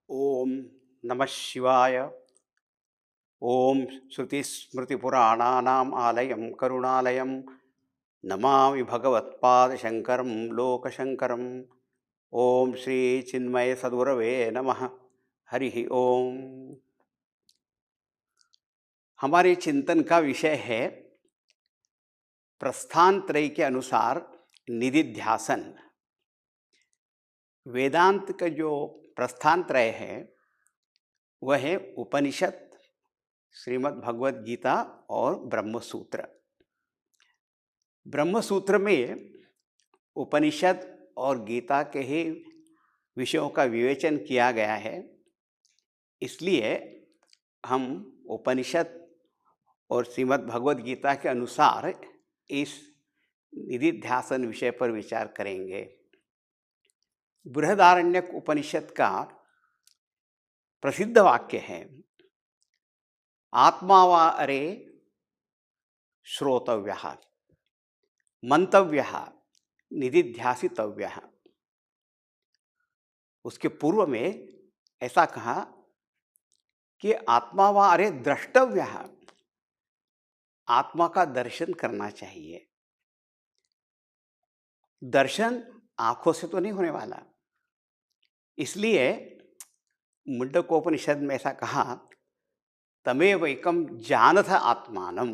ओम नमः शिवाय। ओम श्रुतिस्मृतिपुराणानाम् आलयं करुणालयं नमामि भगवत्पादशङ्करं लोकशङ्करम्। ओम श्री चिन्मय सद्गुरवे नमः। हरि ओम। हमारे चिंतन का विषय है प्रस्थान त्रय के अनुसार निधिध्यासन। वेदांत का जो प्रस्थान त्रय है वह है उपनिषद, श्रीमद् भगवद गीता और ब्रह्मसूत्र। ब्रह्मसूत्र में उपनिषद और गीता के ही विषयों का विवेचन किया गया है, इसलिए हम उपनिषद और श्रीमद् भगवद गीता के अनुसार इस निधिध्यासन विषय पर विचार करेंगे। बृहदारण्यक उपनिषद का प्रसिद्ध वाक्य है, आत्मा वा अरे श्रोतव्यः मंतव्यः निधिध्यासितव्यः। उसके पूर्व में ऐसा कहा कि आत्मा वा अरे द्रष्टव्यः, आत्मा का दर्शन करना चाहिए। दर्शन आंखों से तो नहीं होने वाला, इसलिए मुंडकोपनिषद में ऐसा कहा, तमेव एकम जानथ आत्मानम।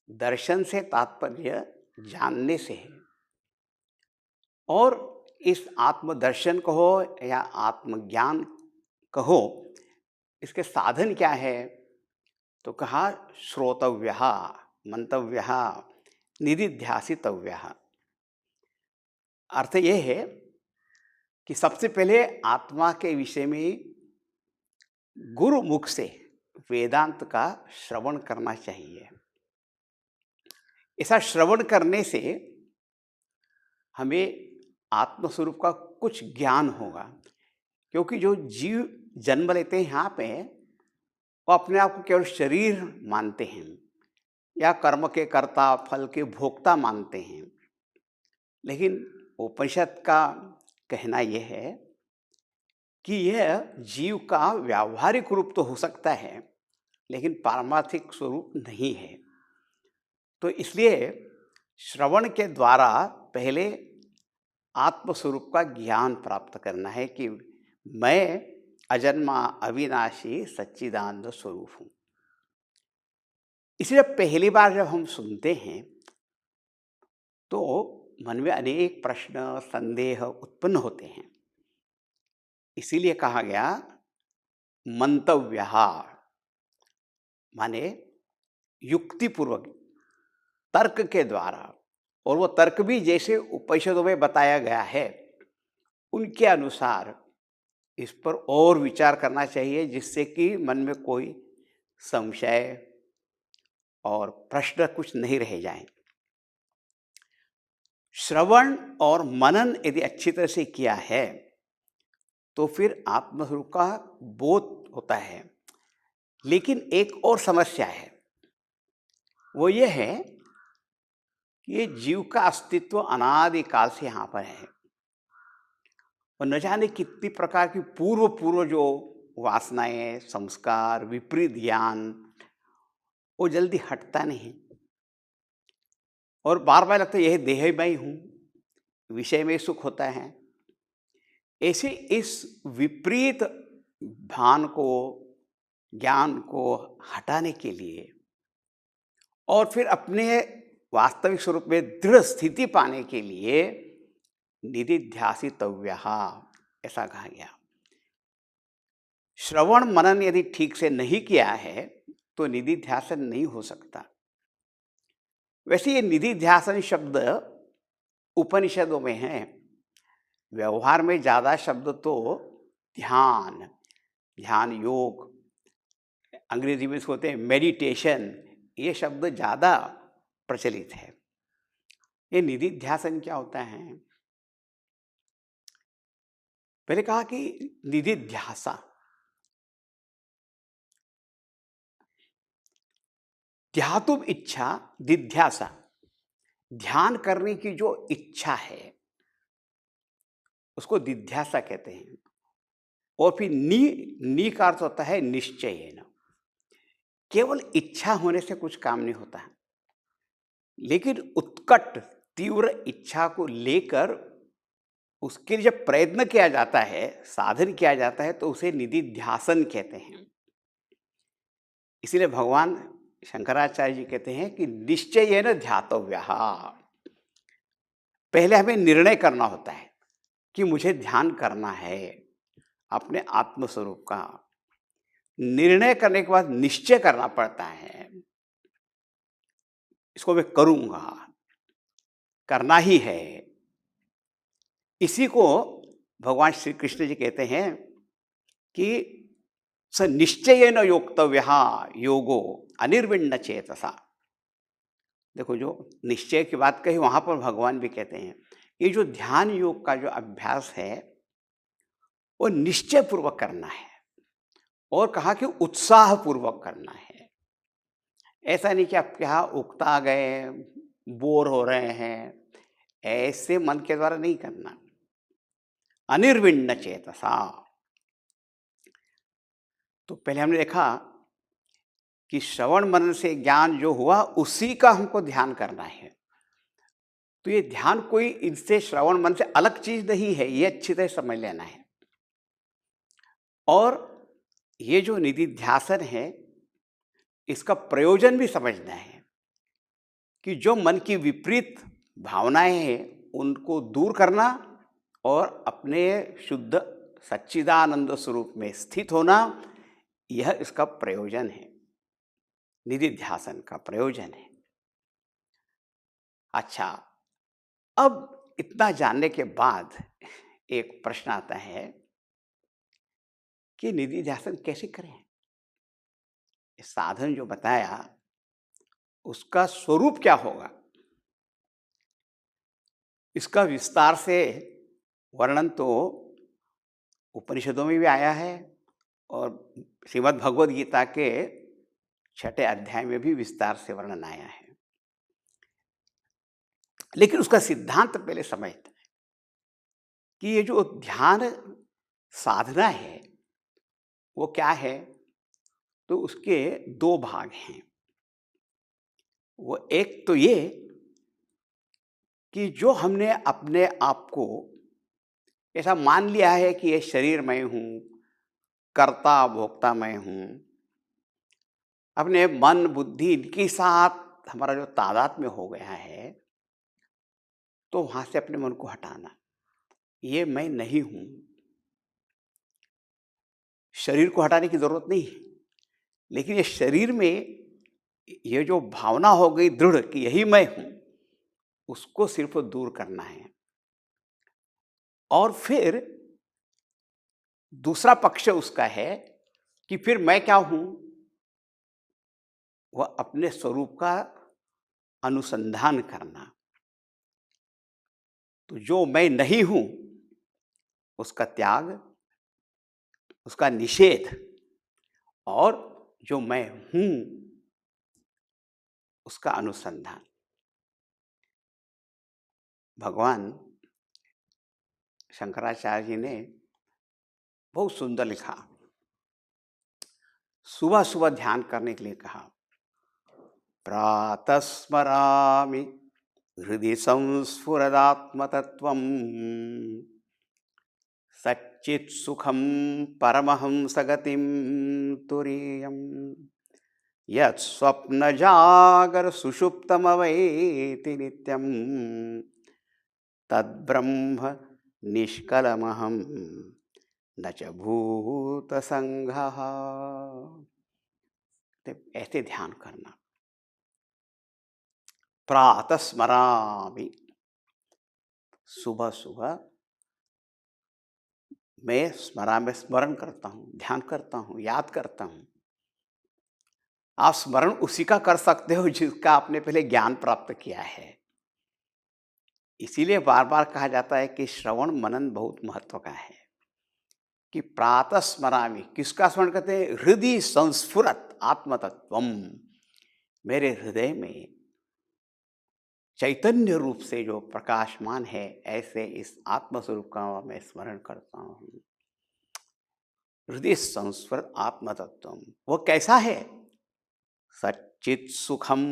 दर्शन से तात्पर्य जानने से है, और इस आत्मदर्शन कहो या आत्मज्ञान कहो, इसके साधन क्या है? तो कहा श्रोतव्यः मंतव्यः निधिध्यासितव्यः। अर्थ यह है कि सबसे पहले आत्मा के विषय में गुरु मुख से वेदांत का श्रवण करना चाहिए। ऐसा श्रवण करने से हमें आत्मस्वरूप का कुछ ज्ञान होगा, क्योंकि जो जीव जन्म लेते हैं यहाँ पे, वो अपने आप को केवल शरीर मानते हैं या कर्म के कर्ता फल के भोक्ता मानते हैं। लेकिन उपनिषद का कहना यह है कि यह जीव का व्यावहारिक रूप तो हो सकता है, लेकिन पारमार्थिक स्वरूप नहीं है। तो इसलिए श्रवण के द्वारा पहले आत्मस्वरूप का ज्ञान प्राप्त करना है कि मैं अजन्मा अविनाशी सच्चिदानंद स्वरूप हूँ। इसलिए पहली बार जब हम सुनते हैं तो मन में अनेक प्रश्न संदेह उत्पन्न होते हैं। इसीलिए कहा गया मंतव्यः, माने युक्तिपूर्वक तर्क के द्वारा, और वो तर्क भी जैसे उपनिषदों में बताया गया है उनके अनुसार इस पर और विचार करना चाहिए, जिससे कि मन में कोई संशय और प्रश्न कुछ नहीं रह जाएं। श्रवण और मनन यदि अच्छी तरह से किया है तो फिर आत्मस्वरूप का बोध होता है। लेकिन एक और समस्या है, वो ये है कि ये जीव का अस्तित्व अनादिकाल से यहाँ पर है, और न जाने कितनी प्रकार की पूर्व पूर्व जो वासनाएं, संस्कार, विपरीत ज्ञान, वो जल्दी हटता नहीं, और बार बार लगता है यह देह में ही हूँ, विषय में सुख होता है। ऐसे इस विपरीत भान को, ज्ञान को हटाने के लिए और फिर अपने वास्तविक स्वरूप में दृढ़ स्थिति पाने के लिए निधिध्यासितव्यः ऐसा कहा गया। श्रवण मनन यदि ठीक से नहीं किया है तो निधिध्यासन नहीं हो सकता। वैसे ये निधिध्यासन शब्द उपनिषदों में है, व्यवहार में ज़्यादा शब्द तो ध्यान, ध्यान योग, अंग्रेजी में इसको होते हैं मेडिटेशन, ये शब्द ज़्यादा प्रचलित है। ये निधिध्यासन क्या होता है? पहले कहा कि निधिध्यासा, ध्यातुम इच्छा, दिध्यासा, ध्यान करने की जो इच्छा है उसको दिध्यासा कहते हैं। और फिर नी का अर्थ होता है निश्चयेन। केवल इच्छा होने से कुछ काम नहीं होता है, लेकिन उत्कट तीव्र इच्छा को लेकर उसके लिए जब प्रयत्न किया जाता है, साधन किया जाता है, तो उसे निधिध्यासन कहते हैं। इसीलिए भगवान शंकराचार्य जी कहते हैं कि निश्चयेन ध्यातव्यः। पहले हमें निर्णय करना होता है कि मुझे ध्यान करना है अपने आत्मस्वरूप का। निर्णय करने के बाद निश्चय करना पड़ता है, इसको मैं करूंगा, करना ही है। इसी को भगवान श्री कृष्ण जी कहते हैं कि स निश्चयेन योक्तव्यः योगो अनिर्विण्ण चेतसा। देखो, जो निश्चय की बात कही वहां पर भगवान भी कहते हैं ये जो ध्यान योग का जो अभ्यास है वो निश्चय पूर्वक करना है, और कहा कि उत्साह पूर्वक करना है। ऐसा नहीं कि आप क्या उकता गए, बोर हो रहे हैं, ऐसे मन के द्वारा नहीं करना। अनिर्विण्ण चेतसा। तो पहले हमने देखा कि श्रवण मनन से ज्ञान जो हुआ उसी का हमको ध्यान करना है। तो ये ध्यान कोई इनसे श्रवण मन से अलग चीज नहीं है, ये अच्छी तरह समझ लेना है। और ये जो निधिध्यासन है इसका प्रयोजन भी समझना है कि जो मन की विपरीत भावनाएं हैं उनको दूर करना और अपने शुद्ध सच्चिदानंद स्वरूप में स्थित होना, यह इसका प्रयोजन है, निधिध्यासन का प्रयोजन है। अच्छा, अब इतना जानने के बाद एक प्रश्न आता है कि निधिध्यासन कैसे करें। साधन जो बताया उसका स्वरूप क्या होगा, इसका विस्तार से वर्णन तो उपनिषदों में भी आया है और श्रीमद् भगवद गीता के 6 अध्याय में भी विस्तार से वर्णन आया है। लेकिन उसका सिद्धांत पहले समझते हैं कि ये जो ध्यान साधना है वो क्या है। तो उसके 2 भाग हैं। वो एक तो ये कि जो हमने अपने आप को ऐसा मान लिया है कि ये शरीर मैं हूँ, कर्ता भोक्ता मैं हूँ, अपने मन बुद्धि इनके साथ हमारा जो तादात्म्य हो गया है, तो वहाँ से अपने मन को हटाना। ये मैं नहीं हूँ। शरीर को हटाने की ज़रूरत नहीं है, लेकिन ये शरीर में ये जो भावना हो गई दृढ़ कि यही मैं हूँ, उसको सिर्फ दूर करना है। और फिर दूसरा पक्ष उसका है कि फिर मैं क्या हूँ, वह अपने स्वरूप का अनुसंधान करना। तो जो मैं नहीं हूँ उसका त्याग, उसका निषेध, और जो मैं हूँ उसका अनुसंधान। भगवान शंकराचार्य जी ने बहुत सुंदर लिखा। सुबह सुबह ध्यान करने के लिए कहा, प्रातः स्मरामि हृदि संस्फुरदात्मतत्त्वम् सच्चित् सुखं परमहंस गतिं तुरीयम् यत् स्वप्न जागर सुषुप्तमवैति नित्यं तद्ब्रह्म निष्कलमहं न च भूत संघः। ऐसे ध्यान करना। प्रातः स्मरामि, सुबह सुबह मैं स्मरण करता हूँ, ध्यान करता हूँ, याद करता हूँ। आप स्मरण उसी का कर सकते हो जिसका आपने पहले ज्ञान प्राप्त किया है। इसीलिए बार बार कहा जाता है कि श्रवण मनन बहुत महत्व का है। कि प्रातः स्मरामि, किसका स्मरण करते हैं? हृदय संस्फुरत आत्मतत्वम, मेरे हृदय में चैतन्य रूप से जो प्रकाशमान है, ऐसे इस आत्मस्वरूप का मैं स्मरण करता हूँ। हृदय संस्फुरत आत्म तत्व। वो कैसा है? सच्चित सुखम,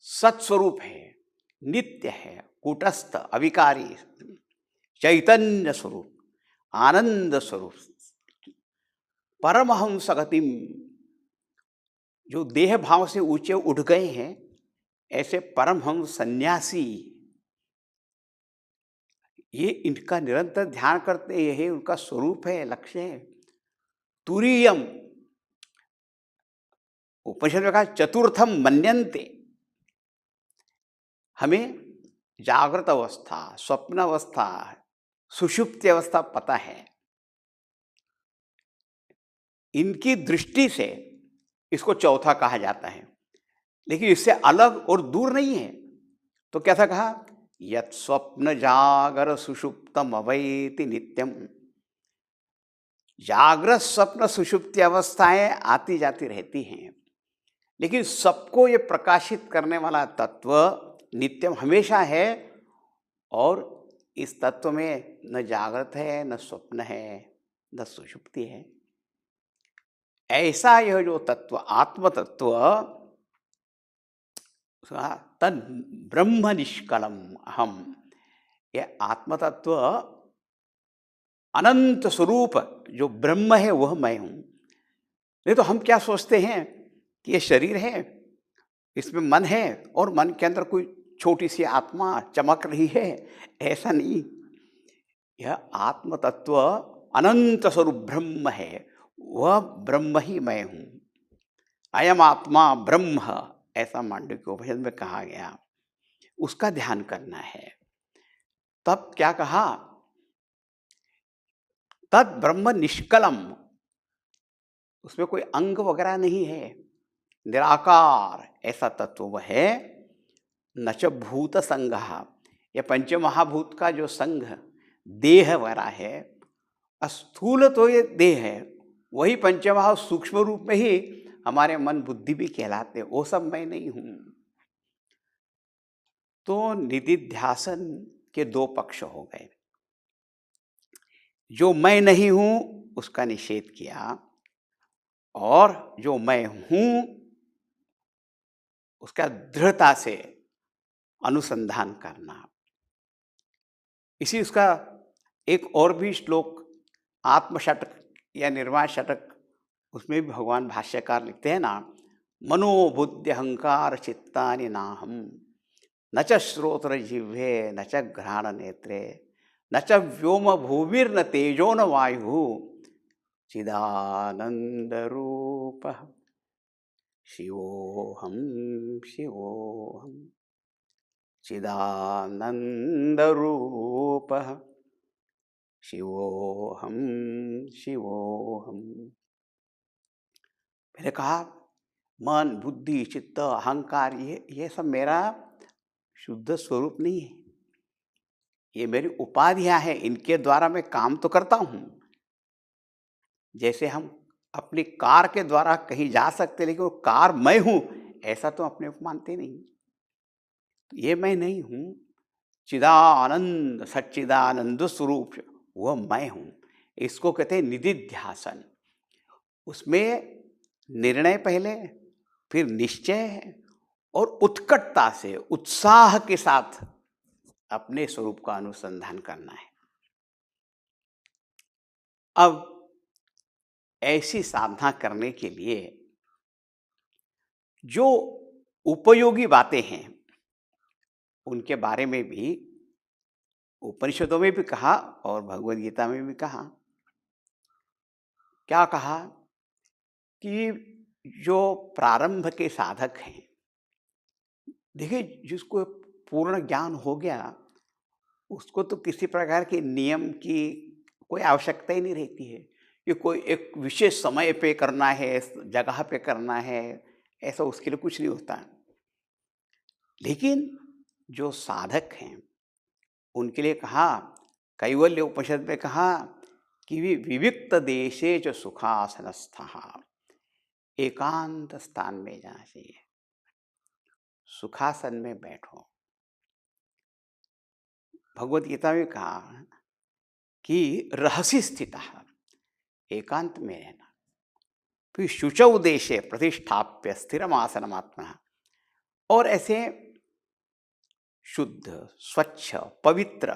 सत्स्वरूप है, नित्य है, कूटस्थ अविकारी, चैतन्य स्वरूप, आनंद स्वरूप, परमहंस गतिम। जो देह भाव से ऊंचे उठ गए हैं, ऐसे परमहंस सन्यासी, ये इनका निरंतर ध्यान करते, यही उनका स्वरूप है, लक्ष्य है। तुरीयम, उपनिषद में कहा चतुर्थम मन्यन्ते। हमें जागृत अवस्था, स्वप्न अवस्था, सुषुप्ति अवस्था पता है। इनकी दृष्टि से इसको चौथा कहा जाता है, लेकिन इससे अलग और दूर नहीं है। तो कैसा कहा? यत् स्वप्न जागर सुषुप्तम अवैति नित्यम। जागृत स्वप्न सुषुप्ति अवस्थाएं आती जाती रहती हैं, लेकिन सबको ये प्रकाशित करने वाला तत्व नित्यम हमेशा है। और इस तत्व में न जागृत है, न स्वप्न है, न सुषुप्ति है। ऐसा यह जो तत्व, आत्म तत्व, तद ब्रह्म निष्कलम अहम, यह आत्म तत्व अनंत स्वरूप जो ब्रह्म है वह मैं हूं। नहीं तो हम क्या सोचते हैं कि ये शरीर है, इसमें मन है, और मन के अंदर कोई छोटी सी आत्मा चमक रही है। ऐसा नहीं। यह आत्म तत्व अनंत स्वरूप ब्रह्म है, वह ब्रह्म ही मैं हूं। अयम आत्मा ब्रह्म, ऐसा मांडुक्य उपनिषद में कहा गया। उसका ध्यान करना है। तब क्या कहा? तद ब्रह्म निष्कलम, उसमें कोई अंग वगैरह नहीं है, निराकार ऐसा तत्व वह है। न च भूत संग, यह पंचमहाभूत का जो संघ देह वगैरह है, स्थूल तो ये देह है, वही पंचमहा सूक्ष्म रूप में ही हमारे मन बुद्धि भी कहलाते हैं, वो सब मैं नहीं हूं। तो निधिध्यासन के दो पक्ष हो गए। जो मैं नहीं हूं उसका निषेध किया, और जो मैं हूं उसका दृढ़ता से अनुसंधान करना। इसी उसका एक और भी श्लोक, आत्मशतक या निर्वाण शतक, उसमें भी भगवान भाष्यकार लिखते हैं ना, मनोबुद्धि अहंकार चित्तानि नाहम, न च श्रोत्र जिह्वे न च घ्राण नेत्रे न च व्योम भूमिर्न तेजो न वायु, चिदानंद रूप शिवोहम शिवोहम, चिदानंद रूप शिवोहम शिवोहम। मैंने कहा मन बुद्धि चित्त अहंकार ये सब मेरा शुद्ध स्वरूप नहीं है, ये मेरी उपाधियां हैं, इनके द्वारा मैं काम तो करता हूं। जैसे हम अपनी कार के द्वारा कहीं जा सकते, लेकिन वो कार मैं हूं ऐसा तो अपने को मानते नहीं। ये मैं नहीं हूं। चिदानंद सच्चिदानंद स्वरूप वह मैं हूं। इसको कहते हैं निधिध्यासन। उसमें निर्णय पहले, फिर निश्चय है, और उत्कटता से उत्साह के साथ अपने स्वरूप का अनुसंधान करना है। अब ऐसी साधना करने के लिए जो उपयोगी बातें हैं उनके बारे में भी उपनिषदों में भी कहा और भगवद गीता में भी कहा। क्या कहा? कि जो प्रारंभ के साधक हैं, देखिए जिसको पूर्ण ज्ञान हो गया उसको तो किसी प्रकार के नियम की कोई आवश्यकता ही नहीं रहती है कि कोई एक विशेष समय पे करना है, जगह पे करना है, ऐसा उसके लिए कुछ नहीं होता। लेकिन जो साधक हैं उनके लिए कहा, कैवल्य उपनिषद में कहा कि विविक्त देशे च सुखासनस्थः, एकांत स्थान में जाना चाहिए, सुखासन में बैठो। भगवद गीता में कहा कि रहस्य स्थितः, एकांत में रहना। फिर शुचौ देशे प्रतिष्ठाप्य स्थिरमासनमात्मनः, और ऐसे शुद्ध, स्वच्छ, पवित्र,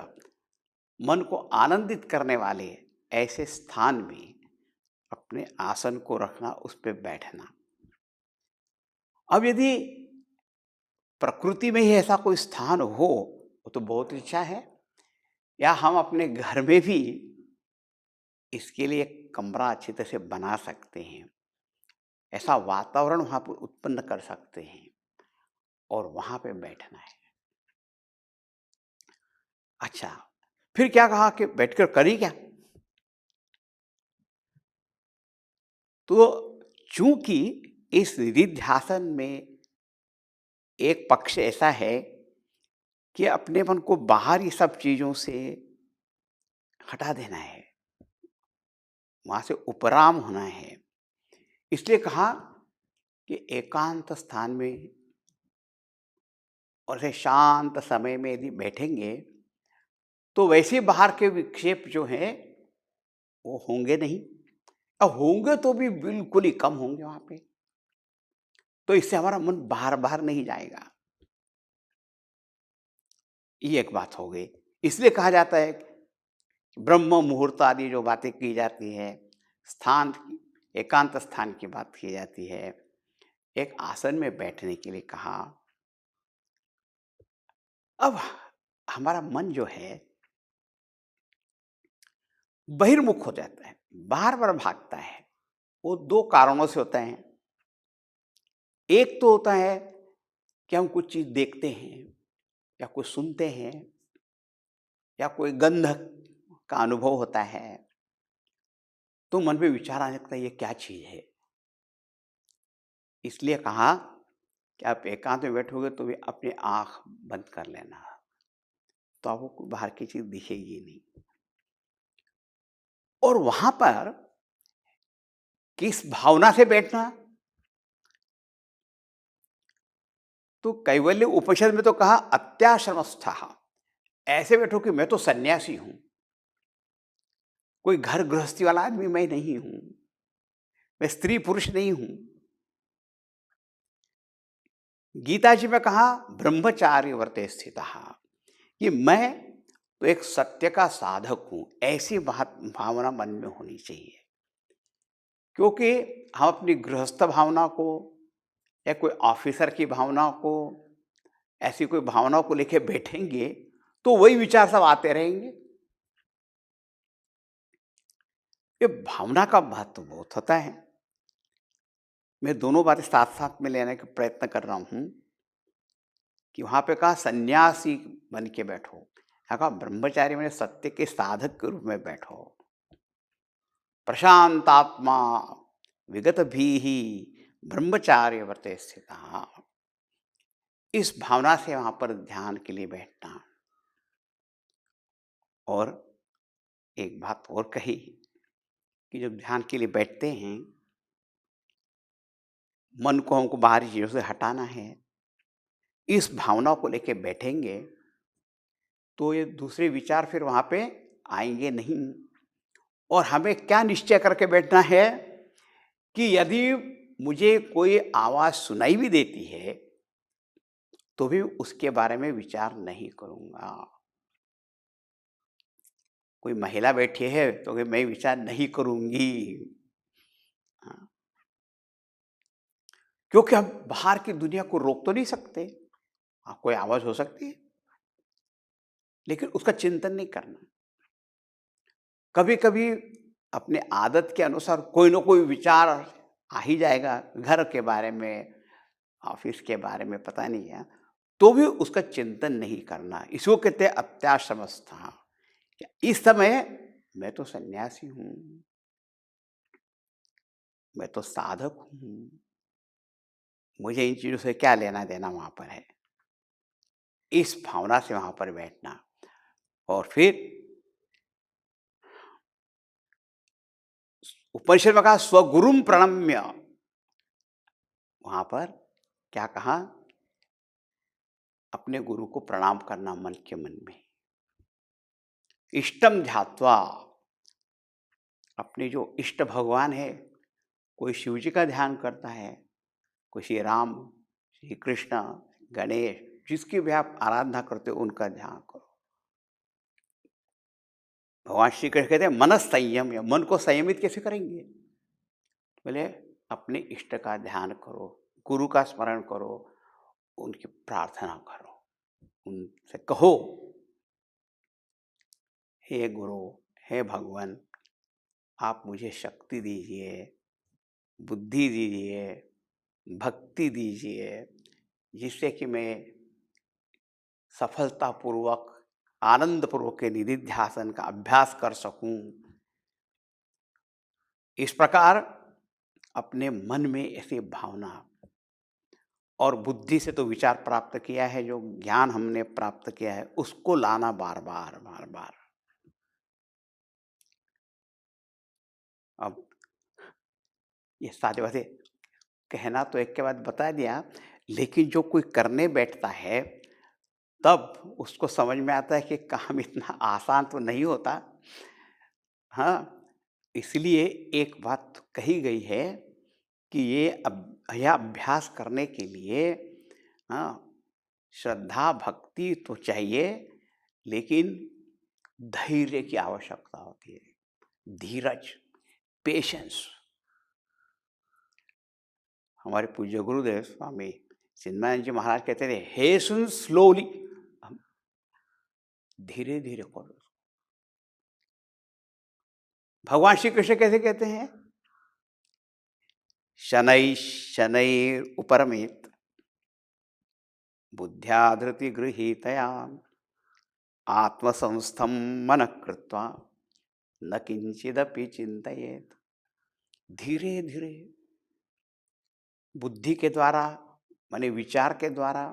मन को आनंदित करने वाले ऐसे स्थान में अपने आसन को रखना, उस पे बैठना। अब यदि प्रकृति में ही ऐसा कोई स्थान हो, वो तो बहुत अच्छा है, या हम अपने घर में भी इसके लिए एक कमरा अच्छी तरह से बना सकते हैं, ऐसा वातावरण वहाँ पर उत्पन्न कर सकते हैं और वहाँ पे बैठना है। अच्छा, फिर क्या कहा कि बैठकर करी क्या? तो चूंकि इस निधिध्यासन में एक पक्ष ऐसा है कि अपने मन को बाहर ये सब चीजों से हटा देना है, वहां से उपराम होना है, इसलिए कहा कि एकांत स्थान में और ऐसे शांत समय में यदि बैठेंगे तो वैसे बाहर के विक्षेप जो हैं वो होंगे नहीं, अब होंगे तो भी बिल्कुल ही कम होंगे वहां पे। तो इससे हमारा मन बाहर बाहर नहीं जाएगा। ये एक बात हो गई। इसलिए कहा जाता है कि ब्रह्म मुहूर्त आदि जो बातें की जाती है, स्थान की, एकांत स्थान की बात की जाती है, एक आसन में बैठने के लिए कहा। अब हमारा मन जो है बहिर्मुख हो जाता है, बार बार भागता है। वो दो कारणों से होता है। एक तो होता है कि हम कुछ चीज देखते हैं या कुछ सुनते हैं या कोई गंध का अनुभव होता है, तो मन में विचार आने लगता है ये क्या चीज है। इसलिए कहा कि आप एकांत में बैठोगे तो भी अपनी आंख बंद कर लेना, तो आपको कोई बाहर की चीज दिखेगी नहीं। और वहां पर किस भावना से बैठना, तो कैवल्य उपनिषद में तो कहा अत्याश्रमस्थः, ऐसे बैठो कि मैं तो सन्यासी हूं, कोई घर गृहस्थी वाला आदमी मैं नहीं हूं, मैं स्त्री पुरुष नहीं हूं। गीता जी में कहा ब्रह्मचार्य व्रते स्थितः, कि मैं तो एक सत्य का साधक हूं, ऐसी भावना मन में होनी चाहिए। क्योंकि हम अपनी गृहस्थ भावना को या कोई ऑफिसर की भावना को, ऐसी कोई भावना को लेके बैठेंगे तो वही विचार सब आते रहेंगे। ये भावना का महत्व बहुत होता है। मैं दोनों बातें साथ साथ में लेने का प्रयत्न कर रहा हूं कि वहां पे कहा सन्यासी बन के बैठो, यहाँ कहा ब्रह्मचारी मैंने सत्य के साधक के रूप में बैठो। प्रशांतात्मा विगत भी ही ब्रह्मचार्य व्रते स्थित, इस भावना से वहां पर ध्यान के लिए बैठना। और एक बात और कही कि जब ध्यान के लिए बैठते हैं, मन को हमको बाहरी चीजों से हटाना है, इस भावना को लेके बैठेंगे तो ये दूसरे विचार फिर वहां पे आएंगे नहीं। और हमें क्या निश्चय करके बैठना है कि यदि मुझे कोई आवाज सुनाई भी देती है तो भी उसके बारे में विचार नहीं करूंगा। कोई महिला बैठी है तो मैं विचार नहीं करूंगी, हाँ। क्योंकि हम बाहर की दुनिया को रोक तो नहीं सकते। हाँ, कोई आवाज हो सकती है लेकिन उसका चिंतन नहीं करना। कभी कभी अपने आदत के अनुसार कोई ना कोई विचार आ ही जाएगा, घर के बारे में, ऑफिस के बारे में, पता नहीं है, तो भी उसका चिंतन नहीं करना। इसको कहते हैं अत्याश्रमस्था। इस समय मैं तो सन्यासी हूं, मैं तो साधक हूं, मुझे इन चीजों से क्या लेना देना वहां पर है, इस भावना से वहां पर बैठना। और फिर उपनिषद में कहा स्वगुरुम प्रणम्य, वहां पर क्या कहा, अपने गुरु को प्रणाम करना मन के मन में। इष्टम ध्यात्वा, अपने जो इष्ट भगवान है, कोई शिव जी का ध्यान करता है, कोई श्री राम, श्री कृष्ण, गणेश, जिसकी भी आप आराधना करते हो उनका ध्यान करो। भगवान श्री कृष्ण कहते हैं मन संयम, या मन को संयमित कैसे करेंगे? बोले अपने इष्ट का ध्यान करो, गुरु का स्मरण करो, उनकी प्रार्थना करो, उनसे कहो, हे गुरु, हे भगवान, आप मुझे शक्ति दीजिए, बुद्धि दीजिए, भक्ति दीजिए, जिससे कि मैं सफलतापूर्वक, आनंदपूर्वक के निधिध्यासन का अभ्यास कर सकूं। इस प्रकार अपने मन में ऐसी भावना, और बुद्धि से तो विचार प्राप्त किया है, जो ज्ञान हमने प्राप्त किया है उसको लाना बार बार बार बार। अब ये सारे बातें कहना तो एक के बाद बता दिया, लेकिन जो कोई करने बैठता है तब उसको समझ में आता है कि काम इतना आसान तो नहीं होता। हाँ, इसलिए एक बात कही गई है कि यह अभ्यास करने के लिए, हाँ, श्रद्धा भक्ति तो चाहिए, लेकिन धैर्य की आवश्यकता होती है, धीरज, पेशेंस। हमारे पूज्य गुरुदेव स्वामी चिन्मयानंद जी महाराज कहते थे, हेसन स्लोली, धीरे धीरे करो। भगवान श्री कृष्ण कैसे कहते हैं? शनै शनैर उपरमेत बुद्ध्या धृति गृहीतया आत्मसंस्थम मन कृत्वा न किंचिदपि चिंतयेत। धीरे धीरे बुद्धि के द्वारा, माने विचार के द्वारा,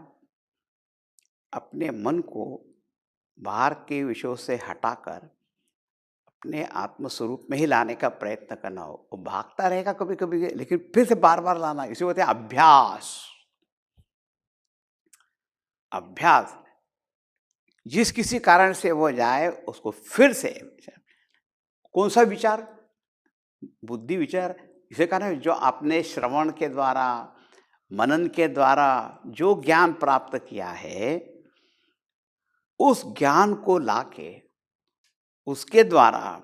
अपने मन को बाहर के विषयों से हटाकर अपने आत्मस्वरूप में ही लाने का प्रयत्न करना हो। वो भागता रहेगा कभी कभी, लेकिन फिर से बार बार लाना, इसे बोलते हैं अभ्यास। अभ्यास, जिस किसी कारण से वो जाए उसको फिर से, कौन सा विचार? बुद्धि विचार। इसे कारण जो आपने श्रवण के द्वारा, मनन के द्वारा जो ज्ञान प्राप्त किया है, उस ज्ञान को लाके उसके द्वारा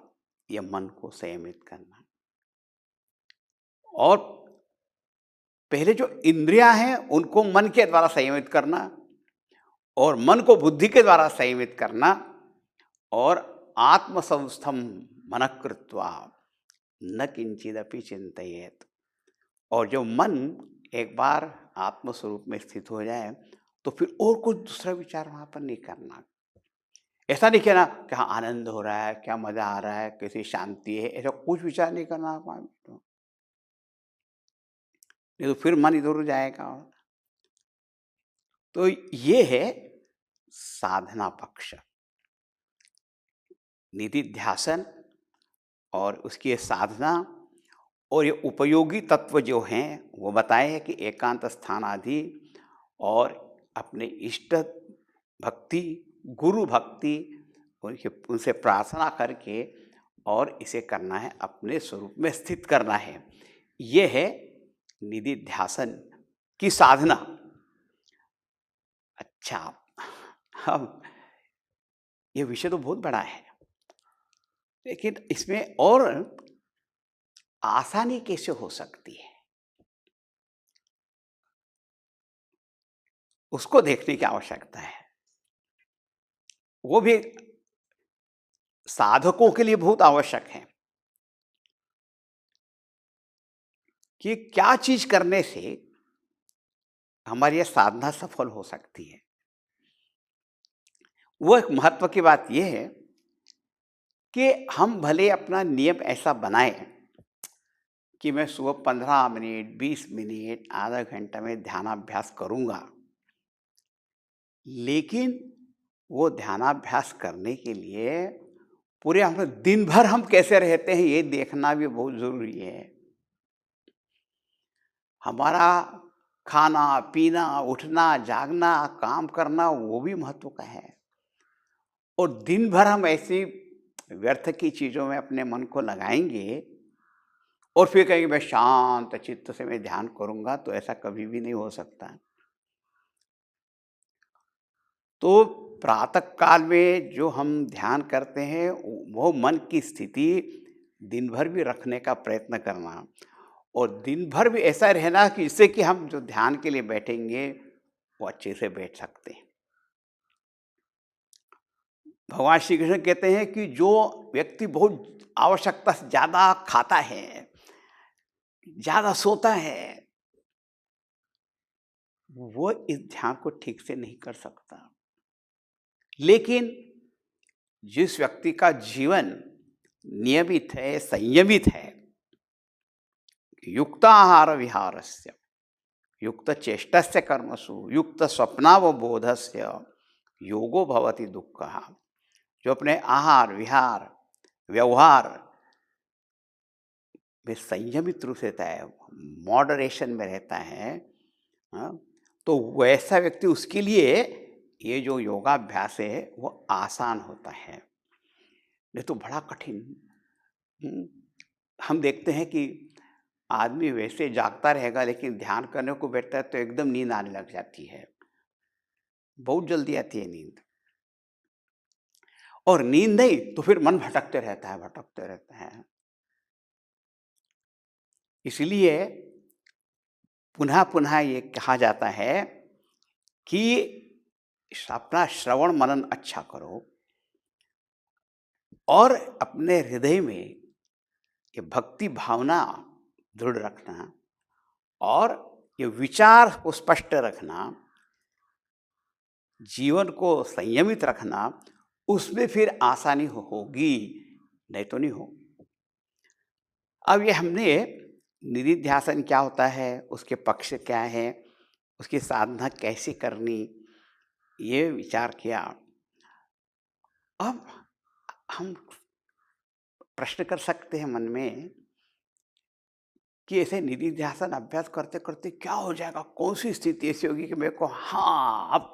ये मन को संयमित करना। और पहले जो इंद्रियां हैं उनको मन के द्वारा संयमित करना, और मन को बुद्धि के द्वारा संयमित करना, और आत्मसंस्थम मन कृत्वा न किंचिदपि चिंतयेत। और जो मन एक बार आत्मस्वरूप में स्थित हो जाए तो फिर और कुछ दूसरा विचार वहां पर नहीं करना। ऐसा नहीं कहना क्या आनंद हो रहा है, क्या मजा आ रहा है, कैसी शांति है, ऐसा कुछ विचार नहीं करना। नहीं तो फिर मन इधर उधर जाएगा। तो ये है साधना पक्ष, निधिध्यासन और उसकी साधना। और ये उपयोगी तत्व जो हैं वो बताए हैं कि एकांत स्थान आदि, और अपने इष्ट भक्ति, गुरु भक्ति, उनसे प्रार्थना करके, और इसे करना है, अपने स्वरूप में स्थित करना है। ये है निधिध्यासन की साधना। अच्छा, अब ये विषय तो बहुत बड़ा है, लेकिन इसमें और आसानी कैसे हो सकती है उसको देखने की आवश्यकता है। वो भी साधकों के लिए बहुत आवश्यक है कि क्या चीज करने से हमारी यह साधना सफल हो सकती है। वो एक महत्व की बात यह है कि हम भले अपना नियम ऐसा बनाएं कि मैं सुबह 15 मिनट, 20 मिनट, आधा घंटा में ध्यानाभ्यास करूंगा, लेकिन वो ध्यानाभ्यास करने के लिए पूरे हम दिन भर हम कैसे रहते हैं ये देखना भी बहुत जरूरी है। हमारा खाना पीना, उठना जागना, काम करना, वो भी महत्व का है। और दिन भर हम ऐसी व्यर्थ की चीज़ों में अपने मन को लगाएंगे और फिर कहेंगे मैं शांत चित्त से मैं ध्यान करूँगा, तो ऐसा कभी भी नहीं हो सकता। तो प्रातः काल में जो हम ध्यान करते हैं वो मन की स्थिति दिन भर भी रखने का प्रयत्न करना, और दिन भर भी ऐसा रहना कि जिससे कि हम जो ध्यान के लिए बैठेंगे वो अच्छे से बैठ सकते हैं। भगवान श्री कृष्ण कहते हैं कि जो व्यक्ति बहुत आवश्यकता से ज़्यादा खाता है, ज़्यादा सोता है, वो इस ध्यान को ठीक से नहीं कर सकता। लेकिन जिस व्यक्ति का जीवन नियमित है, संयमित है, युक्ताहार विहारस्य, युक्त चेष्टस्य कर्मसु, युक्त स्वप्नावबोधस्य योगो भवति दुःखः, जो अपने आहार विहार व्यवहार में संयमित रूप से रहता है, मॉडरेशन में रहता है, हाँ, तो वैसा व्यक्ति, उसके लिए ये जो योगाभ्यास है वो आसान होता है, नहीं तो बड़ा कठिन। हम देखते हैं कि आदमी वैसे जागता रहेगा लेकिन ध्यान करने को बैठता है तो एकदम नींद आने लग जाती है, बहुत जल्दी आती है नींद, और नींद नहीं तो फिर मन भटकते रहता है। इसलिए पुनः पुनः ये कहा जाता है कि अपना श्रवण मनन अच्छा करो और अपने हृदय में ये भक्ति भावना दृढ़ रखना और ये विचार को स्पष्ट रखना, जीवन को संयमित रखना, उसमें फिर आसानी होगी, नहीं तो नहीं हो। अब ये हमने निधिध्यासन क्या होता है, उसके पक्ष क्या है, उसकी साधना कैसे करनी, ये विचार किया। अब हम प्रश्न कर सकते हैं मन में कि ऐसे निधिध्यासन अभ्यास करते करते क्या हो जाएगा, कौन सी स्थिति ऐसी होगी कि मेरे को हाँ अब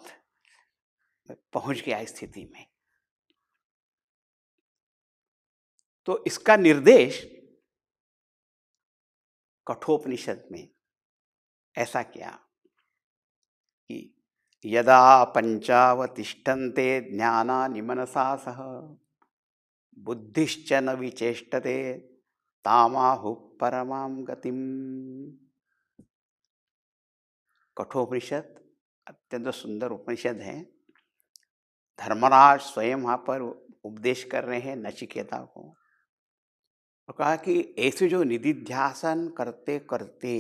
मैं पहुंच गया इस स्थिति में। तो इसका निर्देश कठोपनिषद में ऐसा किया कि यदा पंचावतिष्ठन्ते ज्ञानानि मनसा सह बुद्धिश्च न विचेष्टते तामाहु परमां गतिम। कठोपनिषद अत्यंत सुंदर उपनिषद है। धर्मराज स्वयं वहाँ पर उपदेश कर रहे हैं नचिकेता को, और कहा कि ऐसे जो निधिध्यासन करते करते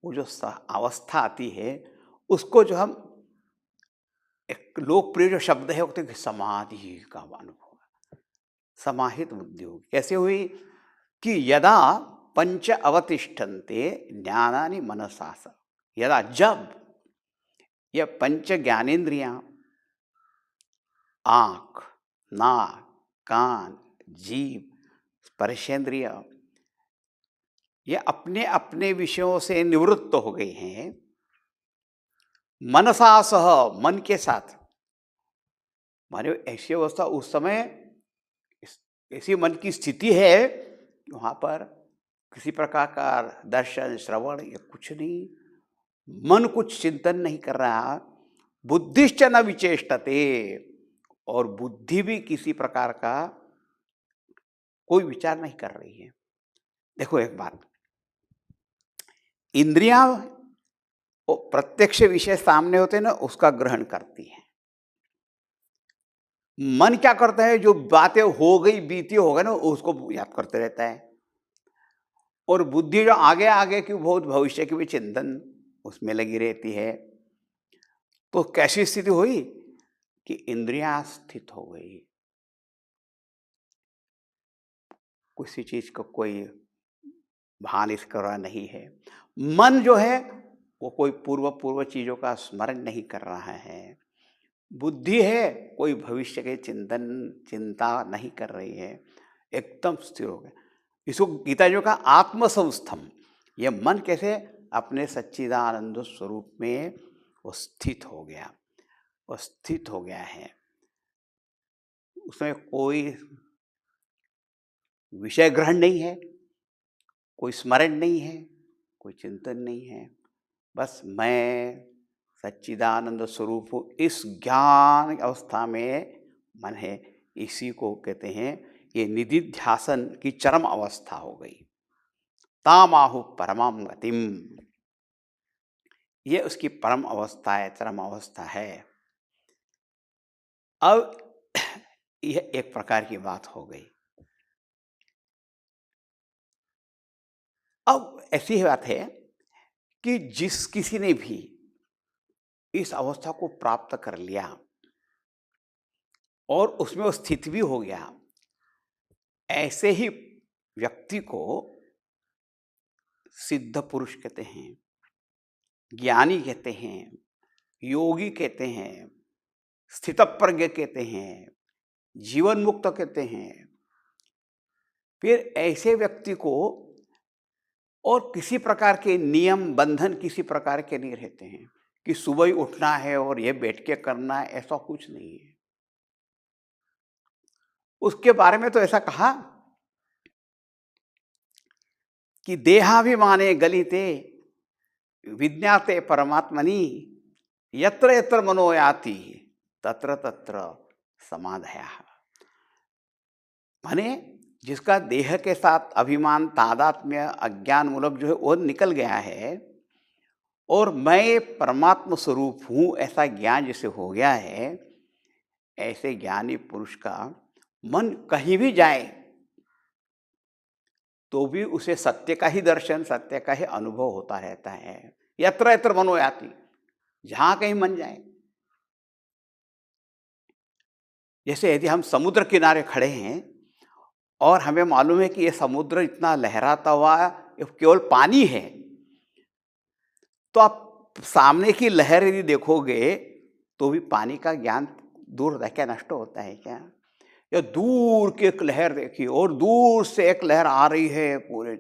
वो जो अवस्था आती है, उसको जो हम एक लोकप्रिय जो शब्द है वो कहते हैं कि समाधि का अनुभव, समाहित बुद्धि होगी। कैसे हुई कि यदा पंच अवतिष्ठन्ते ज्ञानानि मनसा स, यदा जब यह पंच ज्ञानेन्द्रियां आँख, नाक, कान, जीभ, स्पर्शेंद्रिय ये अपने अपने विषयों से निवृत्त हो गए हैं, मनसा सह मन के साथ, माने ऐसी अवस्था उस समय ऐसी मन की स्थिति है कि वहाँ पर किसी प्रकार का दर्शन श्रवण या कुछ नहीं, मन कुछ चिंतन नहीं कर रहा, बुद्धिश्च न विचेष्टते, और बुद्धि भी किसी प्रकार का कोई विचार नहीं कर रही है। देखो एक बात, इंद्रियां वो प्रत्यक्ष विषय सामने होते हैं ना, उसका ग्रहण करती है। मन क्या करता है, जो बातें हो गई बीती हो गई ना उसको याद करते रहता है, और बुद्धि जो आगे आगे की बहुत भविष्य की भी चिंतन उसमें लगी रहती है। तो कैसी स्थिति हुई कि इंद्रियां स्थित हो गई, किसी चीज को कोई भान इसका रहा नहीं है। मन जो है वो कोई पूर्व चीजों का स्मरण नहीं कर रहा है। बुद्धि है कोई भविष्य के चिंता नहीं कर रही है, एकदम स्थिर हो गया। इसको गीता जी का आत्मसंस्थम, ये मन कैसे अपने सच्चिदानंद स्वरूप में वो स्थित हो गया, वो स्थित हो गया है, उसमें कोई विषय ग्रहण नहीं है, कोई स्मरण नहीं है, कोई चिंतन नहीं है, बस मैं सच्चिदानंद स्वरूप हूँ, इस ज्ञान अवस्था में मन है। इसी को कहते हैं, ये निधिध्यासन की चरम अवस्था हो गई। तामाहु परमाम गतिम, ये उसकी परम अवस्था है, चरम अवस्था है। अब यह एक प्रकार की बात हो गई। अब ऐसी बात है कि जिस किसी ने भी इस अवस्था को प्राप्त कर लिया और उसमें वो स्थित भी हो गया, ऐसे ही व्यक्ति को सिद्ध पुरुष कहते हैं, ज्ञानी कहते हैं, योगी कहते हैं, स्थितप्रज्ञ कहते हैं, जीवन मुक्त कहते हैं। फिर ऐसे व्यक्ति को और किसी प्रकार के नियम बंधन किसी प्रकार के नहीं रहते हैं कि सुबह ही उठना है और ये बैठ के करना है, ऐसा कुछ नहीं है। उसके बारे में तो ऐसा कहा कि देहाभिमाने गलिते विज्ञाते परमात्मनि यत्र यत्र मनो याति तत्र तत्र समाधया। माने जिसका देह के साथ अभिमान, तादात्म्य, अज्ञान मूलक जो है वो निकल गया है और मैं परमात्म स्वरूप हूँ ऐसा ज्ञान जिसे हो गया है, ऐसे ज्ञानी पुरुष का मन कहीं भी जाए तो भी उसे सत्य का ही दर्शन, सत्य का ही अनुभव होता रहता है। यत्र यत्र मनो याति, जहाँ कहीं मन जाए। जैसे यदि हम समुद्र किनारे खड़े हैं और हमें मालूम है कि ये समुद्र इतना लहराता हुआ केवल पानी है, तो आप सामने की लहर यदि देखोगे तो भी पानी का ज्ञान दूर रह के नष्ट होता है क्या? या दूर की एक लहर देखिए और दूर से एक लहर आ रही है पूरे,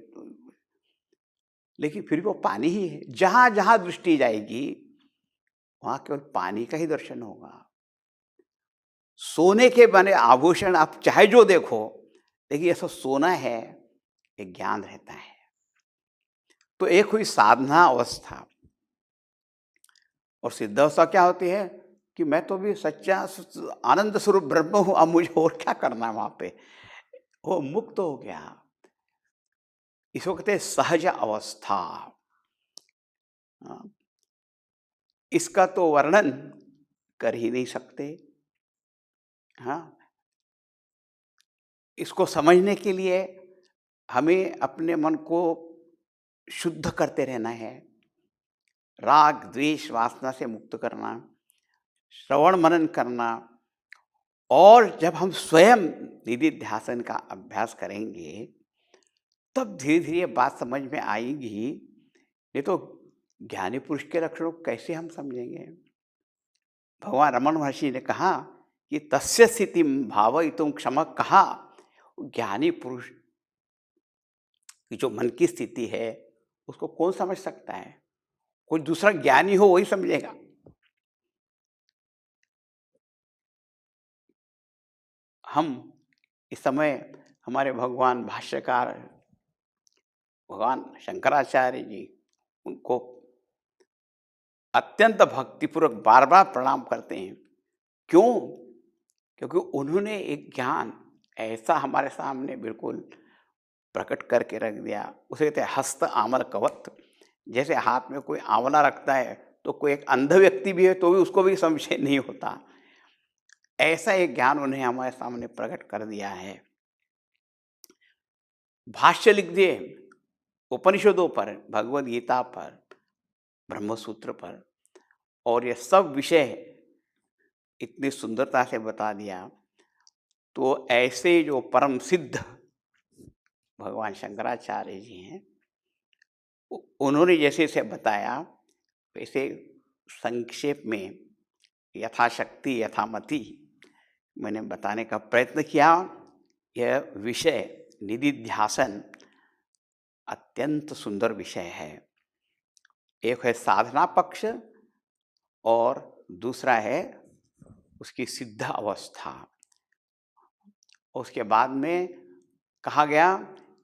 लेकिन फिर भी वो पानी ही है। जहां जहां दृष्टि जाएगी वहां केवल पानी का ही दर्शन होगा। सोने के बने आभूषण आप चाहे जो देखो, लेकिन ये सब सोना है, एक ज्ञान रहता है। तो एक हुई साधना अवस्था, और सिद्ध अवस्था क्या होती है कि मैं तो भी सच्चा आनंद स्वरूप ब्रह्म हूं, अब मुझे और क्या करना है वहां पे, वो मुक्त हो गया। इसको कहते हैं सहज अवस्था। हाँ, इसका तो वर्णन कर ही नहीं सकते। हाँ, इसको समझने के लिए हमें अपने मन को शुद्ध करते रहना है, राग द्वेष वासना से मुक्त करना, श्रवण मनन करना, और जब हम स्वयं निधिध्यासन का अभ्यास करेंगे तब धीरे धीरे बात समझ में आएगी। नहीं तो ज्ञानी पुरुष के लक्षणों को कैसे हम समझेंगे? भगवान रमन महर्षि ने कहा कि तस्य स्थिति भावयितुं क्षम, कहा ज्ञानी पुरुष की जो मन की स्थिति है उसको कौन समझ सकता है? कोई दूसरा ज्ञानी हो वही समझेगा। हम इस समय हमारे भगवान भाष्यकार भगवान शंकराचार्य जी, उनको अत्यंत भक्तिपूर्वक बार बार प्रणाम करते हैं। क्यों? क्योंकि उन्होंने एक ज्ञान ऐसा हमारे सामने बिल्कुल प्रकट करके रख दिया। उसे कहते हैं हस्त आमल कवत। जैसे हाथ में कोई आंवला रखता है तो कोई एक अंध व्यक्ति भी है तो भी उसको भी संशय नहीं होता, ऐसा एक ज्ञान उन्हें हमारे सामने प्रकट कर दिया है। भाष्य लिख दिए उपनिषदों पर, भगवद गीता पर, ब्रह्मसूत्र पर, और ये सब विषय इतनी सुंदरता से बता दिया। तो ऐसे जो परम सिद्ध भगवान शंकराचार्य जी हैं, उन्होंने जैसे इसे बताया वैसे संक्षेप में यथाशक्ति यथामति मैंने बताने का प्रयत्न किया। यह विषय निधिध्यासन अत्यंत सुंदर विषय है। एक है साधना पक्ष और दूसरा है उसकी सिद्ध अवस्था। उसके बाद में कहा गया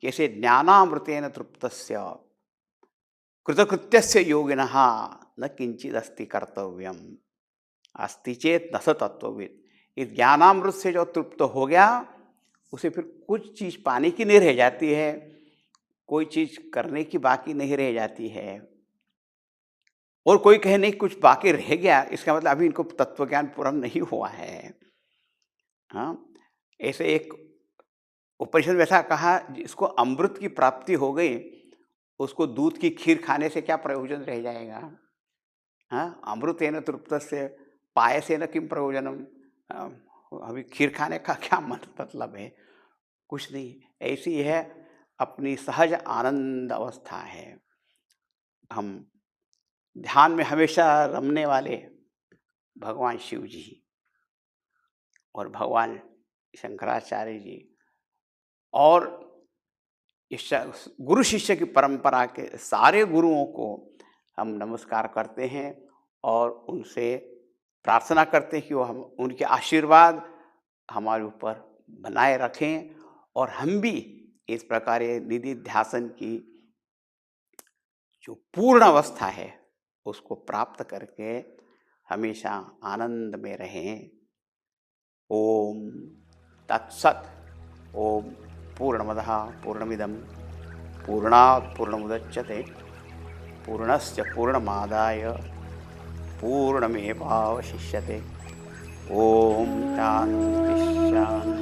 कि ऐसे ज्ञानामृतेन तृप्तस्य कृतकृत्यस्य योगिनः न किंचिदस्ति कर्तव्यम अस्ति चेत न स तत्वविद। इस ज्ञानामृत से जो तृप्त हो गया उसे फिर कुछ चीज़ पाने की नहीं रह जाती है, कोई चीज़ करने की बाकी नहीं रह जाती है। और कोई कहे नहीं कुछ बाकी रह गया, इसका मतलब अभी इनको तत्व ज्ञान पूर्ण नहीं हुआ है। हाँ, ऐसे एक उपनिषद में ऐसा कहा, जिसको अमृत की प्राप्ति हो गई उसको दूध की खीर खाने से क्या प्रयोजन रह जाएगा। हाँ, अमृतेन तृप्तस्य पायसेन किम प्रयोजनम। अभी खीर खाने का क्या मतलब है, कुछ नहीं। ऐसी है अपनी सहज आनंद अवस्था है। हम ध्यान में हमेशा रमने वाले भगवान शिव जी और भगवान शंकराचार्य जी और इस गुरु शिष्य की परंपरा के सारे गुरुओं को हम नमस्कार करते हैं और उनसे प्रार्थना करते हैं कि वो हम उनके आशीर्वाद हमारे ऊपर बनाए रखें और हम भी इस प्रकार निधि ध्यासन की जो पूर्ण अवस्था है उसको प्राप्त करके हमेशा आनंद में रहें। ओम तत्सत। ओम पूर्णमदः पूर्णमिदं पूर्णात् पूर्णमुदच्यते पूर्णस्य पूर्णमादाय पूर्णमेवावशिष्यते। ओम शांति शांति।